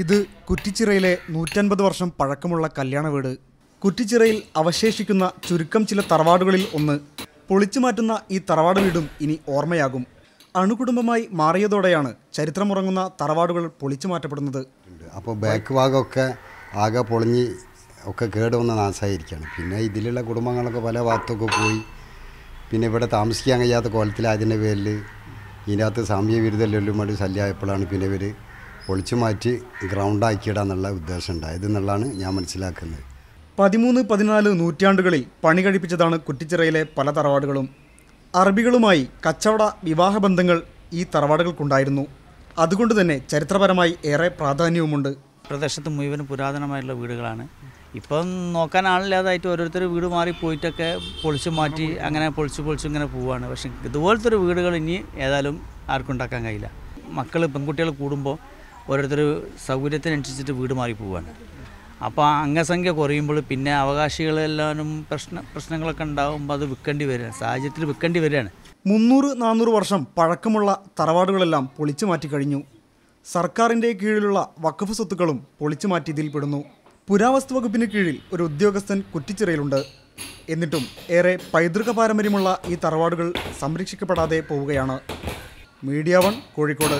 ഇത് കുറ്റിച്ചിറയിലെ 150 വർഷം പഴക്കമുള്ള കല്യാണ വീട്. കുറ്റിച്ചിറയിൽ അവശേഷിക്കുന്ന ചുരുക്കം ചില തറവാടുകളിൽ ഒന്ന്. പൊളിച്ചു മാറ്റുന്ന ഈ തറവാട് വീടും ഇനി ഓർമ്മയാകും. അണുകുടുംബമായി മാറിയതോടെയാണ് ചരിത്രമുറങ്ങുന്ന തറവാടുകൾ പൊളിച്ചു മാറ്റപ്പെടുന്നത്. അപ്പോൾ ബാക്ക് ഭാഗമൊക്കെ ആകെ പൊളിഞ്ഞ് ഒക്കെ കേടുവന്ന നാശമായിരിക്കുകയാണ്. പിന്നെ ഇതിലുള്ള കുടുംബങ്ങളൊക്കെ പല ഭാഗത്തൊക്കെ പോയി. പിന്നെ ഇവിടെ താമസിക്കാൻ കഴിയാത്ത കോലത്തിലായതിൻ്റെ പേരിൽ ഇതിനകത്ത് സാമൂഹ്യ വിരുദ്ധ ശല്യമായപ്പോഴാണ് പിന്നെ ഇവർ പൊളിച്ചു മാറ്റി ഗ്രൗണ്ടാക്കിയിടാന്നുള്ള ഉദ്ദേശം ഉണ്ടായതെന്നുള്ളതാണ് ഞാൻ മനസ്സിലാക്കുന്നത്. 13-14 നൂറ്റാണ്ടുകളിൽ പണി കഴിപ്പിച്ചതാണ് കുറ്റിച്ചിറയിലെ പല തറവാടുകളും. അറബികളുമായി കച്ചവട വിവാഹ ബന്ധങ്ങൾ ഈ തറവാടുകൾക്കുണ്ടായിരുന്നു. അതുകൊണ്ട് തന്നെ ചരിത്രപരമായി ഏറെ പ്രാധാന്യവുമുണ്ട്. പ്രദേശത്ത് മുഴുവൻ പുരാതനമായിട്ടുള്ള വീടുകളാണ്. ഇപ്പം നോക്കാൻ ആളില്ലാതായിട്ട് ഓരോരുത്തർ വീട് മാറി പോയിട്ടൊക്കെ പൊളിച്ചു മാറ്റി അങ്ങനെ പൊളിച്ച് ഇങ്ങനെ പോവുകയാണ്. പക്ഷേ ഇതുപോലത്തെ ഒരു വീടുകൾ ഇനി ഏതായാലും ആർക്കും ഉണ്ടാക്കാൻ കഴിയില്ല. മക്കൾ പെൺകുട്ടികൾ കൂടുമ്പോൾ ഓരോരുത്തർ സൗകര്യത്തിനനുസരിച്ചിട്ട് വീട് മാറി പോവുകയാണ്. അപ്പോൾ അംഗസംഖ്യ കുറയുമ്പോൾ പിന്നെ അവകാശികളെല്ലാവരും പ്രശ്നങ്ങളൊക്കെ ഉണ്ടാകുമ്പോൾ അത് വിൽക്കേണ്ടി വരിക, സാഹചര്യത്തിൽ വിൽക്കേണ്ടി വരികയാണ്. 300-400 വർഷം പഴക്കമുള്ള തറവാടുകളെല്ലാം പൊളിച്ചു മാറ്റി കഴിഞ്ഞു. സർക്കാരിൻ്റെ കീഴിലുള്ള വഖഫ് സ്വത്തുക്കളും പൊളിച്ചു മാറ്റി ഇതിൽപ്പെടുന്നു. പുരാവസ്തു വകുപ്പിന് കീഴിൽ ഒരു ഉദ്യോഗസ്ഥൻ കുറ്റിച്ചിറയിലുണ്ട്. എന്നിട്ടും ഏറെ പൈതൃക പാരമ്പര്യമുള്ള ഈ തറവാടുകൾ സംരക്ഷിക്കപ്പെടാതെ പോവുകയാണ്. മീഡിയ 1 കോഴിക്കോട്.